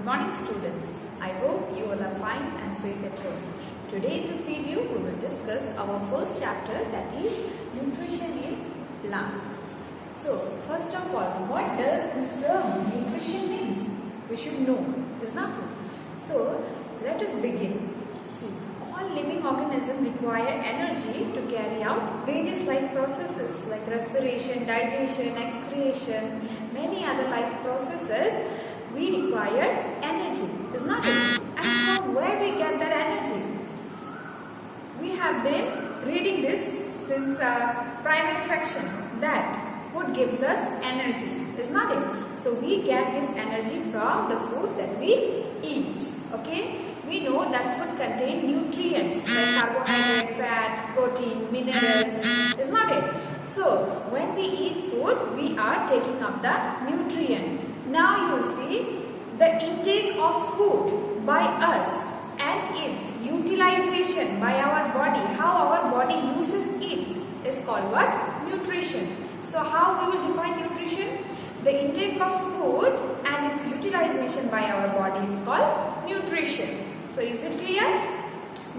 morning students. I hope you all are fine and safe at home. Today in this video we will discuss our first chapter, that is nutrition in plant. So first of all, what does this term nutrition means? We should know, is not it? So let us begin. See, all living organisms require energy to carry out various life processes like respiration, digestion, excretion, many other life processes. We require energy, is not it? And from where we get that energy? We have been reading this since primary section that food gives us energy, is not it? So we get this energy from the food that we eat. Okay? We know that food contains nutrients like carbohydrate, fat, protein, minerals, is not it? So when we eat food, we are taking up the nutrient. Now you see, the intake of food by us and its utilization by our body, how our body uses it, is called what? Nutrition. So how we will define nutrition? The intake of food and its utilization by our body is called nutrition. So is it clear?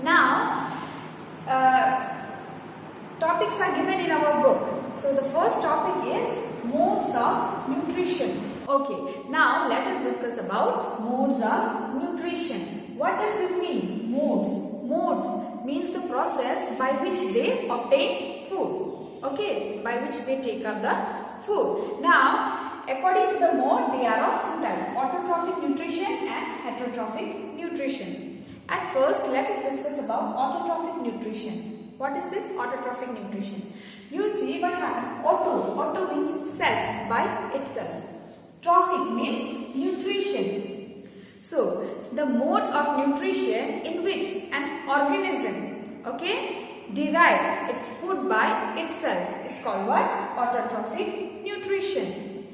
Now topics are given in our book. So the first topic is modes of nutrition. Okay, now let us discuss about modes of nutrition. What does this mean? Modes. Modes means the process by which they obtain food. Okay, by which they take up the food. Now, according to the mode, they are of two types: autotrophic nutrition and heterotrophic nutrition. At first, let us discuss about autotrophic nutrition. What is this autotrophic nutrition? You see what happens. Auto means self, by itself. Trophic means nutrition. So, the mode of nutrition in which an organism, derive its food by itself is called what? Autotrophic nutrition.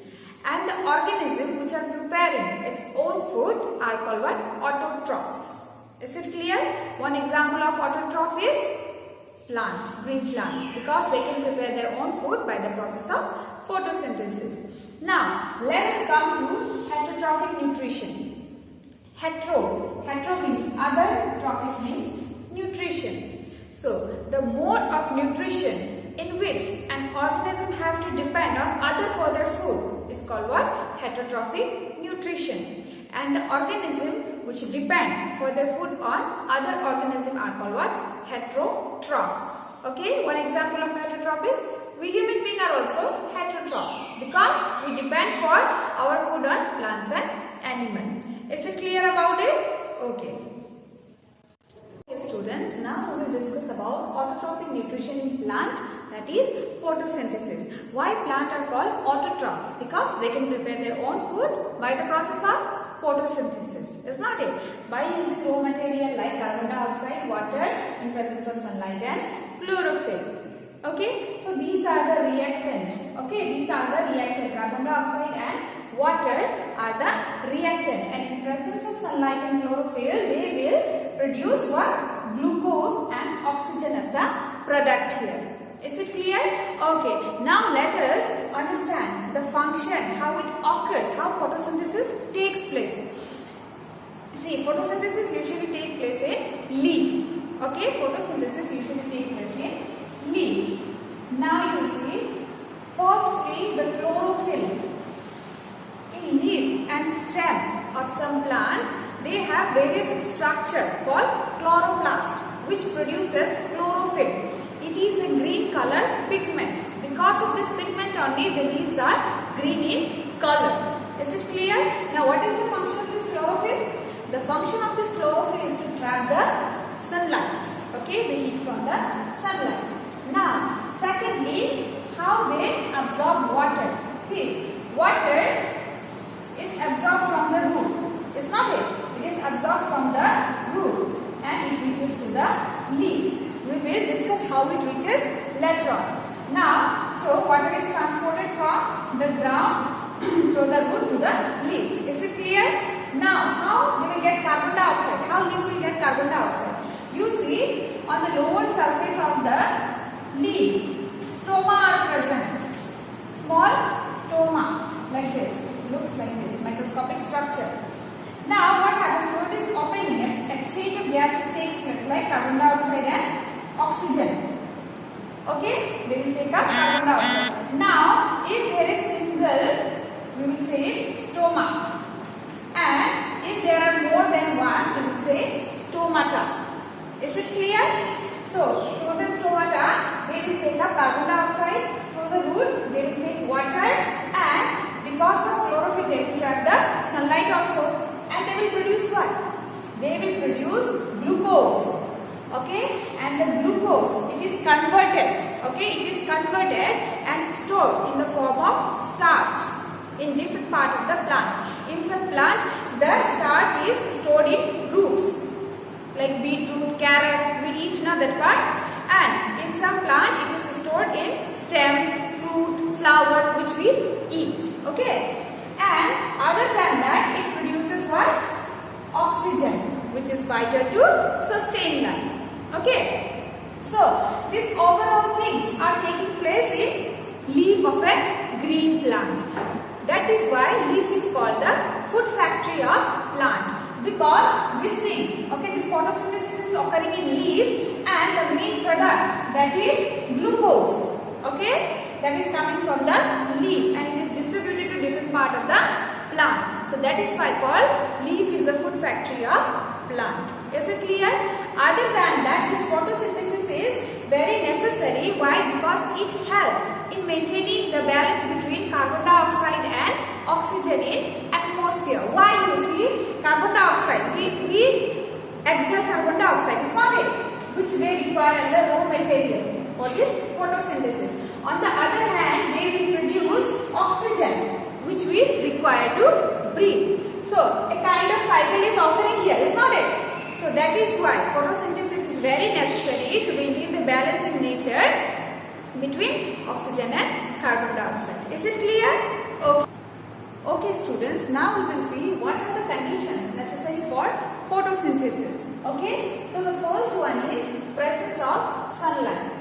And the organism which are preparing its own food are called what? Autotrophs. Is it clear? One example of autotroph is plant, green plant, because they can prepare their own food by the process of photosynthesis. Now, let us come to heterotrophic nutrition. Hetero means other, trophic means nutrition. So, the mode of nutrition in which an organism have to depend on other for their food is called what? Heterotrophic nutrition. And the organism which depend for their food on other organism are called what? Heterotrophs. Okay, one example of heterotroph is we human beings are also heterotroph because we depend for our food on plants and animals. Is it clear about it? Okay. Students, now we will discuss about autotrophic nutrition in plant, that is photosynthesis. Why plants are called autotrophs? Because they can prepare their own food by the process of photosynthesis, is not it? By using raw material like carbon dioxide, water in presence of sunlight and chlorophyll. Okay, so these are the reactant. Okay, these are the reactant. Carbon dioxide and water are the reactant, and in presence of sunlight and chlorophyll, they will produce what? Glucose and oxygen as a product here. Is it clear? Okay, now let us understand the function, how it occurs, how photosynthesis takes place. See, photosynthesis usually takes place in leaf. Okay, photosynthesis usually takes place in leaf. Now you see, first is the chlorophyll. In leaf and stem of some plant, they have various structure called chloroplast, which produces chlorophyll. It is a green color pigment. Because of this pigment only, the leaves are green in color. Is it clear? Now what is the function of this chlorophyll? The function of this chlorophyll is to trap the sunlight. Okay, the heat from the sunlight. Now, secondly, how they absorb water. See, water is absorbed from the root. Is not it? It is absorbed from the root and it reaches to the leaves. We will discuss how it reaches later on. Now, so water is transported from the ground through the root to the leaves. Is it clear? Now, how they will get carbon dioxide? How leaves will get carbon dioxide? You see, on the lower surface of the leaf, stoma are present. Small stoma like this. Looks like this, microscopic structure. Now gases takes place, like carbon dioxide and oxygen. Okay, they will take up carbon dioxide. Now, if there is single, we will say stoma, and if there are more than one, we will say stomata. Is it clear? So, through the stomata, they will take up carbon dioxide. Through the root, they will take water, and because of chlorophyll, they will trap the sunlight also, and they will produce what? They will produce glucose. Okay, and the glucose, it is converted. Okay, it is converted and stored in the form of starch in different part of the plant. In some plant, the starch is stored in roots, like beetroot, carrot, we eat now that part. And in some plant, it is stored in stem, fruit, flower, which we eat. Okay, and other than that, it produces what? Oxygen, which is vital to sustain life. Okay, so these overall things are taking place in leaf of a green plant. That is why leaf is called the food factory of plant, because this thing, okay, this photosynthesis is occurring in leaf, and the main product, that is glucose, okay, that is coming from the leaf, and it is distributed to different part of the plant. So that is why called leaf is the food factory of plant. Is it clear? Other than that, this photosynthesis is very necessary. Why? Because it helps in maintaining the balance between carbon dioxide and oxygen in atmosphere. Why? You see, carbon dioxide, we exhale carbon dioxide, is not it? Which they require as a raw material for this photosynthesis. On the other hand, they will produce oxygen, which we require to breathe. So, a kind of cycle is occurring here, is not it? So, that is why photosynthesis is very necessary to maintain the balance in nature between oxygen and carbon dioxide. Is it clear? Okay. Okay, students, now we will see what are the conditions necessary for photosynthesis. Okay, so the first one is presence of sunlight.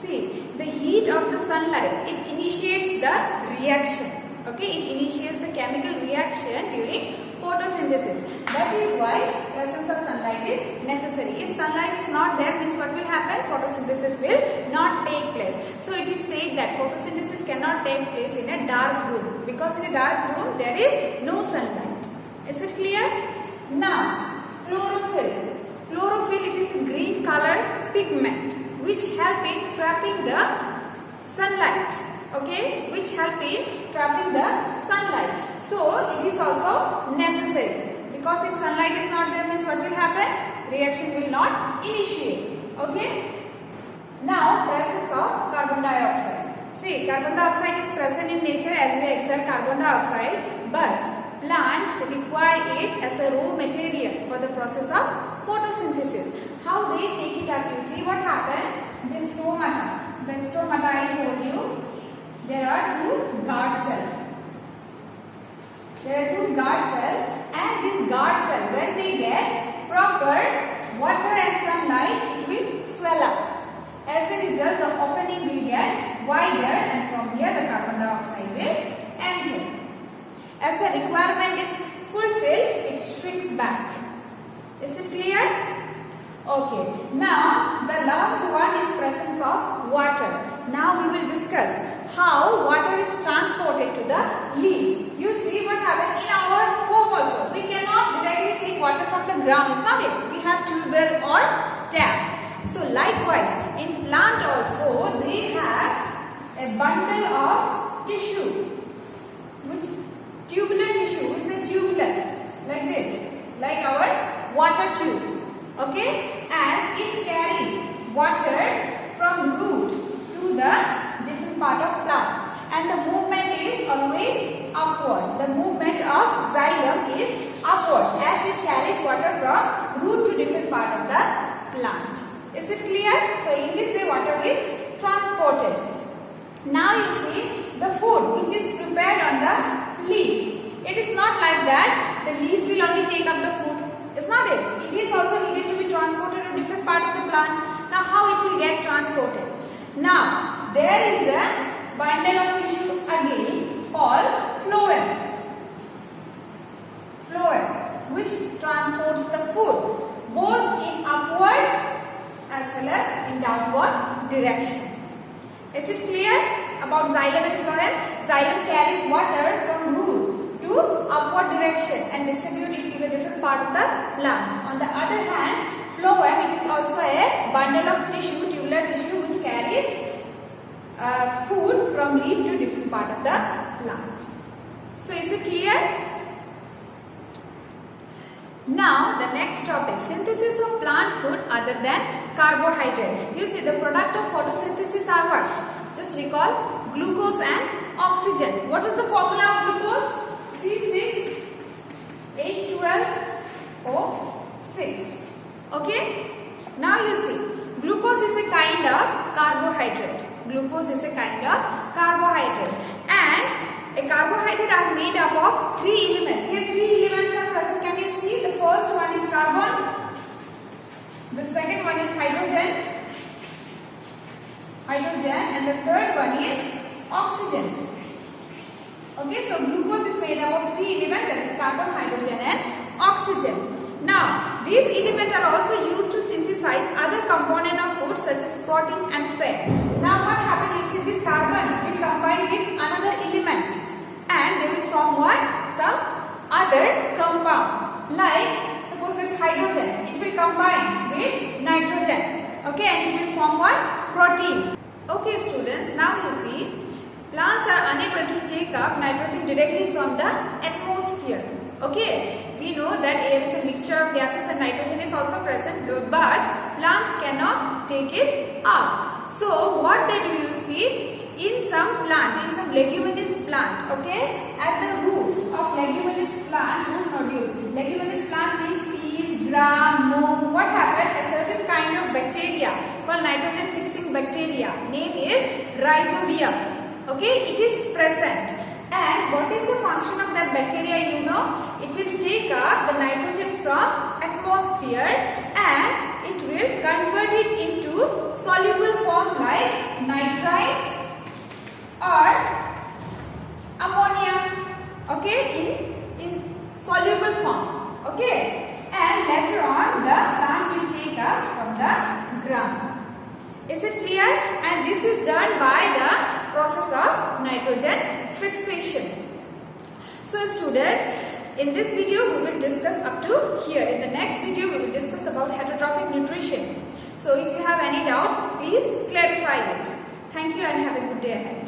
See, the heat of the sunlight, it initiates the reaction. Okay, it initiates the chemical reaction during photosynthesis. That is why presence of sunlight is necessary. If sunlight is not there, means what will happen? Photosynthesis will not take place. So it is said that photosynthesis cannot take place in a dark room, because in a dark room there is no sunlight. Is it clear? Now, chlorophyll. Chlorophyll, it is a green color pigment which help in trapping the sunlight. Okay, which help in trapping the sunlight. So it is also necessary, because if sunlight is not there, means what will happen? Reaction will not initiate. Okay. Now, presence of carbon dioxide. See, carbon dioxide is present in nature as we exhale carbon dioxide, but plants require it as a raw material for the process of photosynthesis. How they take it up? You see what happened? The stomata. The stomata, I told you, there are two guard cells. There are two guard cells, and this guard cell, when they get proper water and sunlight, it will swell up. As a result, the opening will get wider, and from here the carbon dioxide will enter. As the requirement is fulfilled, it shrinks back. Is it clear? Okay. Now, the last one is presence of water. Now we will discuss how water is transported to the leaves. You see what happened in our home also. We cannot directly take water from the ground. It's not it. We have tubewell or tap. So likewise, in plant also, they have a bundle of tissue. Which tubular tissue is the tubular, like this, like our water tube. Okay, and it carries water from root to the different part of plant, and the movement is always upward. The movement of xylem is upward as it carries water from root to different part of the plant. Is it clear? So in this way water is transported. Now you see the food which is prepared on the leaf. It is not like that the leaf will only take up the food. It's not it. It is also needed to be transported to different part of the plant. Now how it will get transported? Now there is a bundle of tissue again called phloem. Phloem, which transports the food both in as well as in downward direction. Is it clear about xylem and phloem? Xylem carries water from root to upward direction and distribute it to the different part of the plant. On the other hand, phloem, it is also a bundle of tissue, tubular tissue, which carries food from leaf to different part of the plant. So is it clear? Now the next topic, synthesis of plant food other than carbohydrate. You see the product of photosynthesis are what? Just recall, glucose and oxygen. What is the formula of glucose? C6H12O6. Okay? Now you see, glucose is a kind of carbohydrate. Glucose is a kind of carbohydrate. And a carbohydrate are made up of three elements. Here three elements are present. Can you see? The first one is carbon. The second one is hydrogen. And the third one is oxygen. Okay, so glucose is made up of three elements, that is carbon, hydrogen and oxygen. Now, these elements are also used to synthesize other component of food such as protein and fat. Now what happens? You see this carbon will combine with another element and they will form what? Some other compound. Like suppose this hydrogen, it will combine with nitrogen. Okay, and it will form what? Protein. Okay students, now you see plants are unable to take up nitrogen directly from the atmosphere. Okay, we know that air is a mixture of gases and nitrogen is also present, but plant cannot take it up. So what they do, you see, in some plant, in some leguminous plant, okay, at the roots of leguminous plant, root nodules. Leguminous plant means peas, gram, mung. What happened? A certain kind of bacteria called nitrogen fixing bacteria, name is rhizodium. Okay, it is present. And what is the function of that bacteria? You know, it will take up the nitrogen from atmosphere and it will convert it into soluble form like nitrites or ammonia. Okay, in soluble form. Okay, and later on the plant will take up from the ground. Is it clear? And this is done by the process of nitrogen fixation. So students, in this video we will discuss up to here. In the next video we will discuss about heterotrophic nutrition. So if you have any doubt, please clarify it. Thank you and have a good day ahead.